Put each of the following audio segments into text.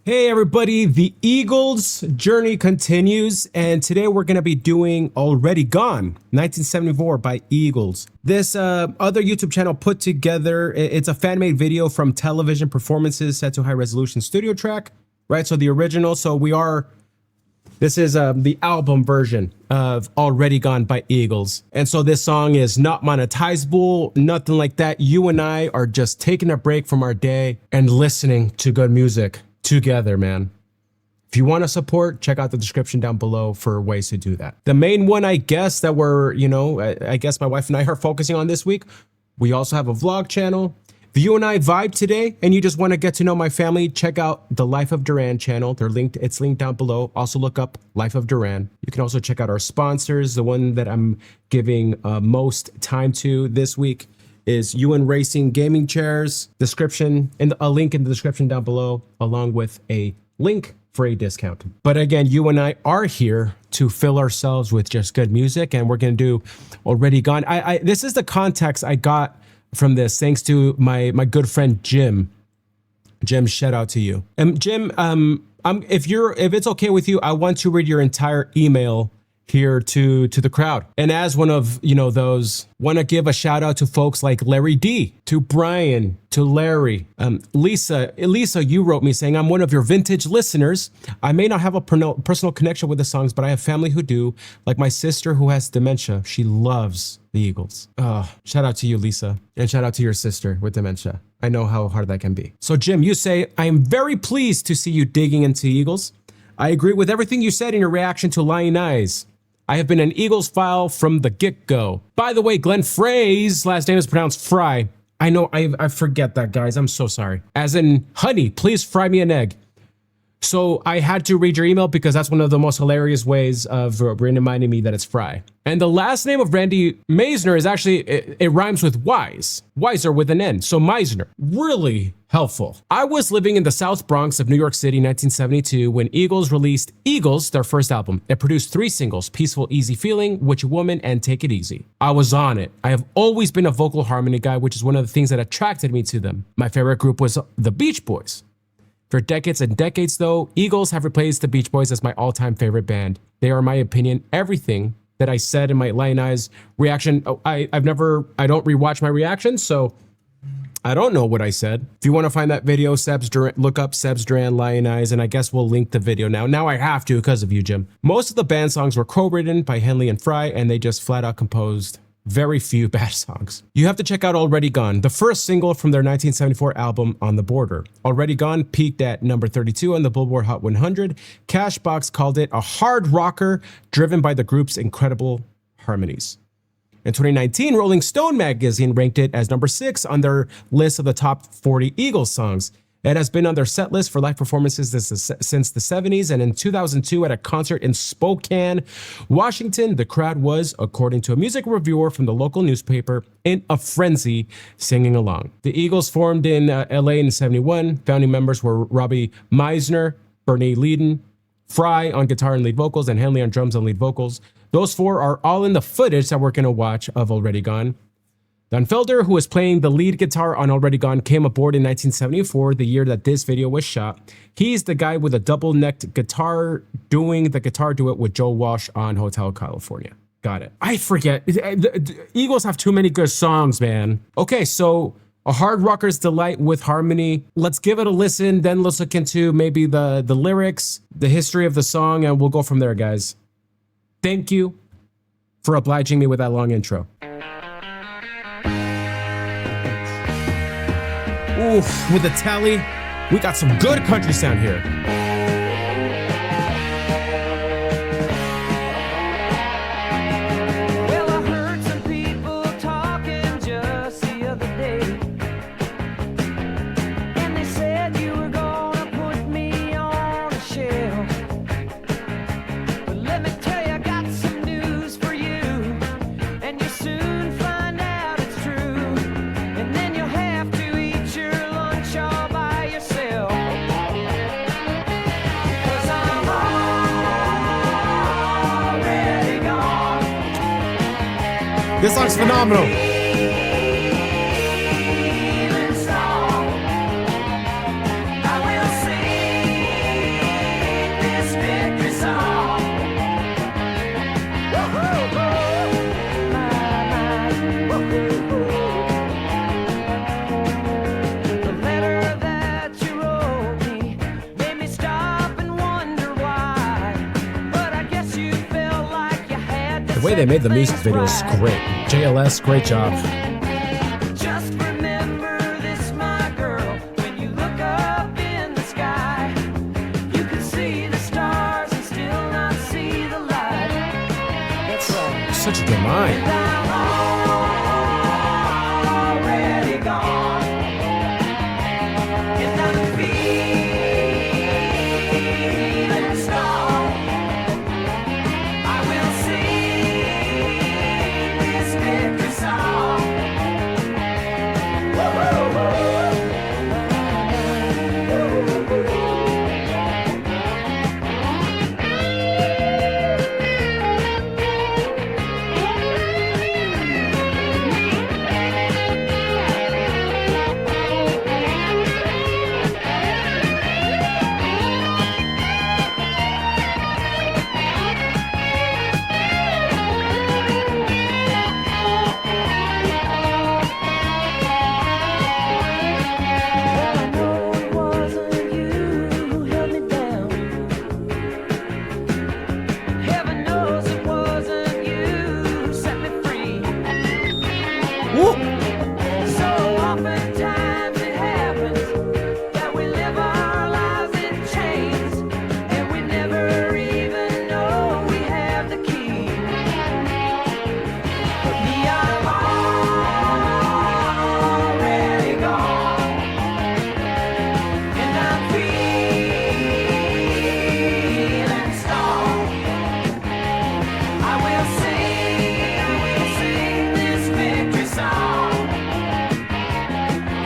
Hey everybody, the Eagles journey continues, and today we're going to be doing Already Gone, 1974 by Eagles. This other YouTube channel put together, it's a fan-made video from television performances set to high-resolution studio track, right? So the original, this is the album version of Already Gone by Eagles. And so this song is not monetizable, nothing like that. You and I are just taking a break from our day and listening to good music together, man. If you want to support, check out the description down below for ways to do that. The main one, I guess, that we're, I guess my wife and I are focusing on this week, we also have a vlog channel. If you and I vibe today and you just want to get to know my family, check out the Life of Duran channel. It's linked down below. Also look up Life of Duran. You can also check out our sponsors. The one that I'm giving most time to this week is UN Racing Gaming Chairs. Description and a link in the description down below, along with a link for a discount. But again, you and I are here to fill ourselves with just good music, and we're gonna do Already Gone. This is the context I got from this, thanks to my good friend Jim. Jim, shout out to you. And Jim, if it's okay with you, I want to read your entire email here to the crowd. And as one of those, want to give a shout out to folks like Larry D, to Brian, to Larry, Lisa, you wrote me saying, I'm one of your vintage listeners. I may not have a personal connection with the songs, but I have family who do, like my sister who has dementia. She loves the Eagles. Shout out to you, Lisa, and shout out to your sister with dementia. I know how hard that can be. So Jim, you say, I am very pleased to see you digging into Eagles. I agree with everything you said in your reaction to Lying Eyes. I have been an Eagles file from the get-go. By the way, Glenn Frey's last name is pronounced Fry. I know, I forget that, guys. I'm so sorry. As in, honey, please fry me an egg. So I had to read your email because that's one of the most hilarious ways of reminding me that it's Fry. And the last name of Randy Meisner is actually, it rhymes with wise. Wiser with an N, so Meisner. Really helpful. I was living in the South Bronx of New York City in 1972 when Eagles released Eagles, their first album. It produced 3 singles, Peaceful, Easy Feeling, Witchy Woman, and Take It Easy. I was on it. I have always been a vocal harmony guy, which is one of the things that attracted me to them. My favorite group was the Beach Boys. For decades and decades, though, Eagles have replaced the Beach Boys as my all-time favorite band. They are, in my opinion, everything that I said in my Lying Eyes reaction. I don't rewatch my reactions, so I don't know what I said. If you want to find that video, Sebs Duran, look up Sebs Duran Lying Eyes, and I guess we'll link the video now. Now I have to because of you, Jim. Most of the band songs were co-written by Henley and Fry, and they just flat out composed very few bad songs. You have to check out Already Gone, the first single from their 1974 album On the Border. Already Gone peaked at number 32 on the Billboard Hot 100. Cashbox called it a hard rocker driven by the group's incredible harmonies. In 2019, Rolling Stone magazine ranked it as number 6 on their list of the top 40 Eagles songs. It has been on their set list for live performances since the 70s, and in 2002 at a concert in Spokane, Washington, the crowd was, according to a music reviewer from the local newspaper, in a frenzy singing along. The Eagles formed in LA in 71. Founding members were Robbie Meisner, Bernie Leadon, Fry on guitar and lead vocals, and Henley on drums and lead vocals. Those 4 are all in the footage that we're going to watch of Already Gone. Don Felder, who was playing the lead guitar on Already Gone, came aboard in 1974, the year that this video was shot. He's the guy with a double-necked guitar doing the guitar duet with Joe Walsh on Hotel California. Got it. I forget. The Eagles have too many good songs, man. Okay, so a hard rocker's delight with harmony. Let's give it a listen, then let's look into maybe the lyrics, the history of the song, and we'll go from there, guys. Thank you for obliging me with that long intro. Oof, with the tally, we got some good country sound here. Well, I heard some people talking just the other day, and they said you were gonna put me on a shelf. But let me tell you, I got some news for you, and you soon find out it's true, and then you'll have to eat your lunch all by yourself. 'Cause I'm already gone. This song's phenomenal. Feeling strong. I will sing The way they made the music video is great. JLS, great job. Just remember this, my girl. When you look up in the sky, you can see the stars and still not see the light. That's right. Such a good mind. I'm already gone, and I'm feeling strong. I will sing this victory song. Well, I know it wasn't you who held me down. Heaven knows it wasn't you who set me free. Woo! So oftentimes it happens that we live our lives in chains, and we never even know we have the key. But me, I'm already gone, and I'm feeling strong. I will sing this victory song,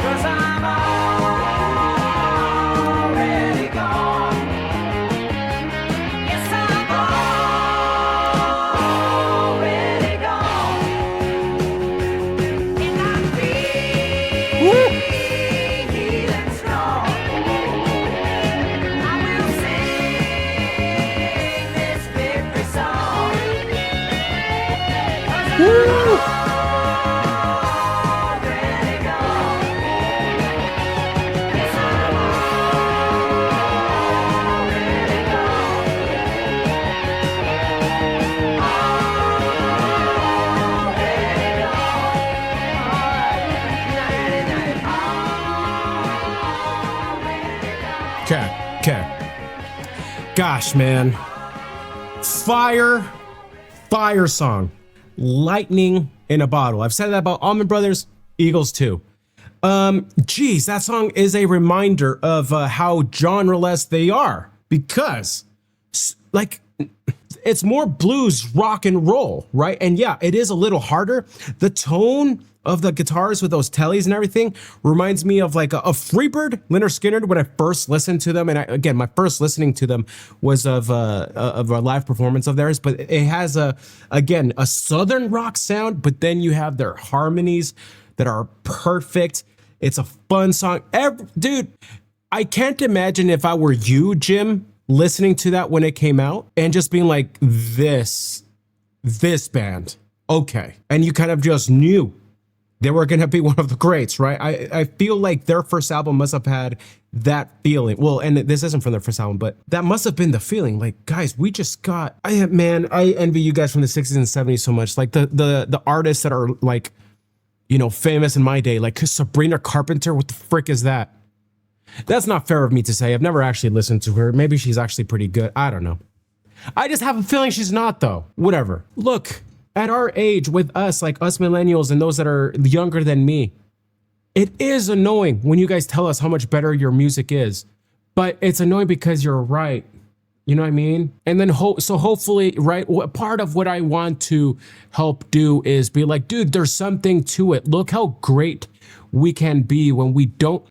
'cause I'm already gone. Yes, I'm already gone, and I'm feeling strong. I will sing this victory song, 'cause I'm already gone. Yes, I'm already gone. Already gone. All right. Nighty-night. Already gone. Okay. Gosh, man. Fire song. Lightning in a bottle. I've said that about Allman Brothers, Eagles too. Geez, that song is a reminder of how genreless they are, because like it's more blues, rock and roll, right? And yeah, it is a little harder. The tone of the guitars with those tellies and everything reminds me of like a Freebird, Leonard Skinner, when I first listened to them. And again, my first listening to them was of a live performance of theirs, but it has a Southern rock sound, but then you have their harmonies that are perfect. It's a fun song. Dude, I can't imagine if I were you, Jim, listening to that when it came out and just being like, this band, okay. And you kind of just knew they were going to be one of the greats, right? I feel like their first album must have had that feeling. Well, and this isn't from their first album, but that must have been the feeling. Like, guys, we just got, I envy you guys from the 60s and 70s so much. Like the artists that are like, you know, famous in my day, like Sabrina Carpenter, what the frick is that? That's not fair of me to say. I've never actually listened to her. Maybe she's actually pretty good. I don't know. I just have a feeling she's not, though. Whatever. Look, at our age, with us, like us millennials and those that are younger than me, it is annoying when you guys tell us how much better your music is. But it's annoying because you're right. You know what I mean? And then so hopefully, right, part of what I want to help do is be like, dude, there's something to it. Look how great we can be when we don't.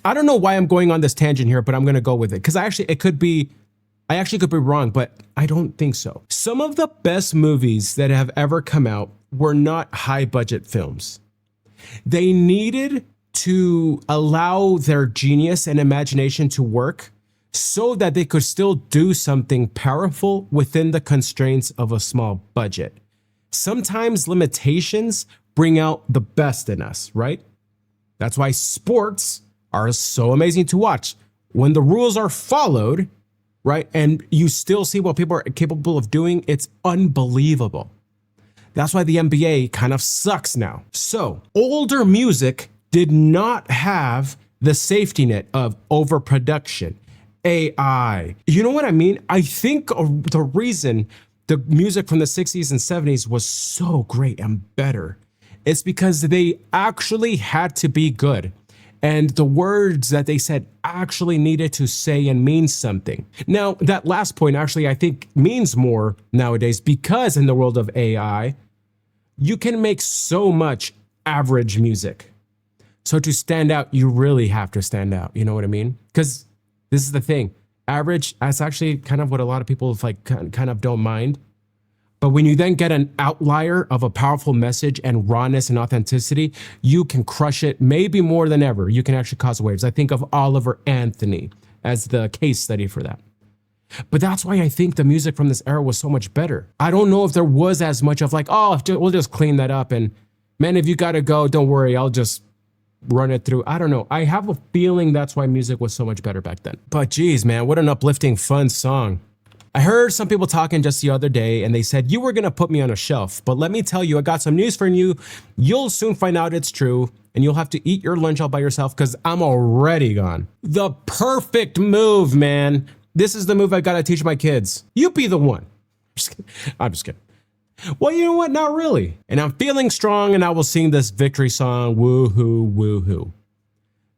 I don't know why I'm going on this tangent here, but I'm going to go with it because I actually could be wrong, but I don't think so. Some of the best movies that have ever come out were not high budget films. They needed to allow their genius and imagination to work so that they could still do something powerful within the constraints of a small budget. Sometimes limitations bring out the best in us, right? That's why sports are so amazing to watch. When the rules are followed, right? And you still see what people are capable of doing. It's unbelievable. That's why the NBA kind of sucks now. So older music did not have the safety net of overproduction, AI. You know what I mean? I think the reason the music from the 60s and 70s was so great and better is because they actually had to be good. And the words that they said actually needed to say and mean something. Now, that last point actually I think means more nowadays because in the world of AI, you can make so much average music. So to stand out, you really have to stand out. You know what I mean? Because this is the thing. Average, that's actually kind of what a lot of people like kind of don't mind. But when you then get an outlier of a powerful message and rawness and authenticity, you can crush it maybe more than ever. You can actually cause waves. I think of Oliver Anthony as the case study for that. But that's why I think the music from this era was so much better. I don't know if there was as much of like, oh, we'll just clean that up. And man, if you got to go, don't worry, I'll just run it through. I don't know. I have a feeling that's why music was so much better back then. But geez, man, what an uplifting, fun song. I heard some people talking just the other day and they said, you were going to put me on a shelf. But let me tell you, I got some news for you. You'll soon find out it's true. And you'll have to eat your lunch all by yourself because I'm already gone. The perfect move, man. This is the move I got to teach my kids. You be the one. I'm just kidding. Well, you know what? Not really. And I'm feeling strong and I will sing this victory song. Woohoo, woohoo.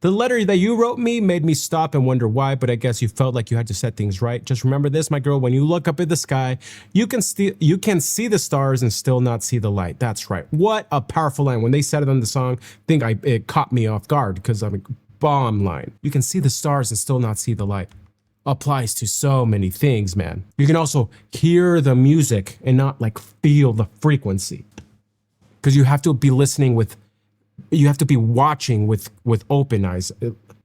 The letter that you wrote me made me stop and wonder why, but I guess you felt like you had to set things right. Just remember this, my girl, when you look up at the sky, you can see the stars and still not see the light. That's right. What a powerful line. When they said it on the song, it caught me off guard because I'm a bomb line. You can see the stars and still not see the light. Applies to so many things, man. You can also hear the music and not like feel the frequency because you have to be listening with, you have to be watching with open eyes.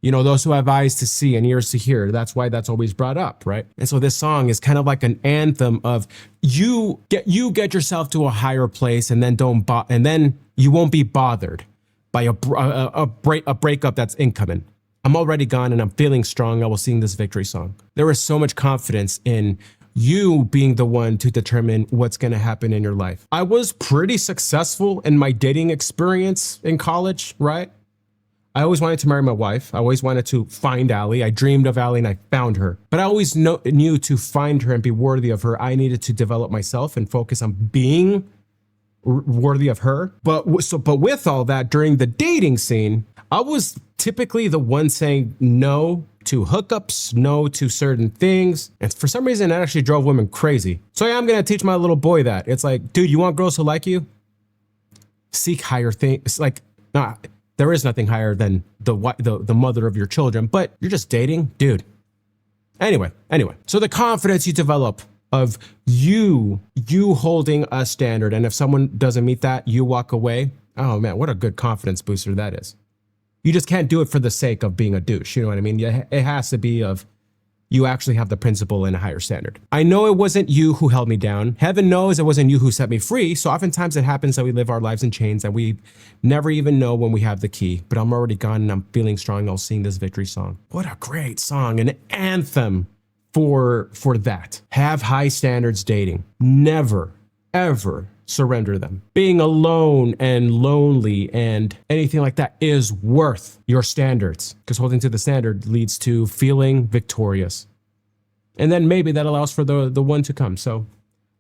You know, those who have eyes to see and ears to hear. That's why that's always brought up, right? And so this song is kind of like an anthem of you get yourself to a higher place and then you won't be bothered by a breakup that's incoming. I'm already gone and I'm feeling strong. I will sing this victory song. There is so much confidence in you being the one to determine what's going to happen in your life. I was pretty successful in my dating experience in college, right? I always wanted to marry my wife. I always wanted to find Allie. I dreamed of Allie and I found her. But I always knew to find her and be worthy of her, I needed to develop myself and focus on being worthy of her. But with all that, during the dating scene, I was typically the one saying no to hookups, no to certain things. And for some reason, that actually drove women crazy. So yeah, I'm going to teach my little boy that. It's like, dude, you want girls who like you? Seek higher things. It's like, nah, there is nothing higher than the mother of your children, but you're just dating, dude. Anyway. So the confidence you develop of you holding a standard. And if someone doesn't meet that, you walk away. Oh man, what a good confidence booster that is. You just can't do it for the sake of being a douche. You know what I mean? It has to be of you actually have the principle and a higher standard. I know it wasn't you who held me down. Heaven knows it wasn't you who set me free. So oftentimes it happens that we live our lives in chains and we never even know when we have the key. But I'm already gone and I'm feeling strong. I'll sing this victory song. What a great song. An anthem for that. Have high standards dating. Never, ever surrender them. Being alone and lonely and anything like that is worth your standards because holding to the standard leads to feeling victorious. And then maybe that allows for the one to come. So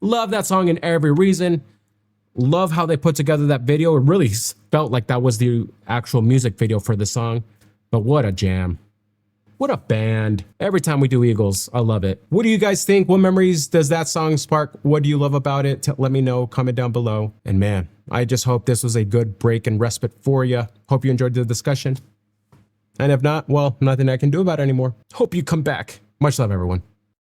love that song in every reason. Love how they put together that video. It really felt like that was the actual music video for the song. But what a jam. What a band. Every time we do Eagles, I love it. What do you guys think? What memories does that song spark? What do you love about it? Let me know. Comment down below. And man, I just hope this was a good break and respite for you. Hope you enjoyed the discussion. And if not, well, nothing I can do about it anymore. Hope you come back. Much love, everyone.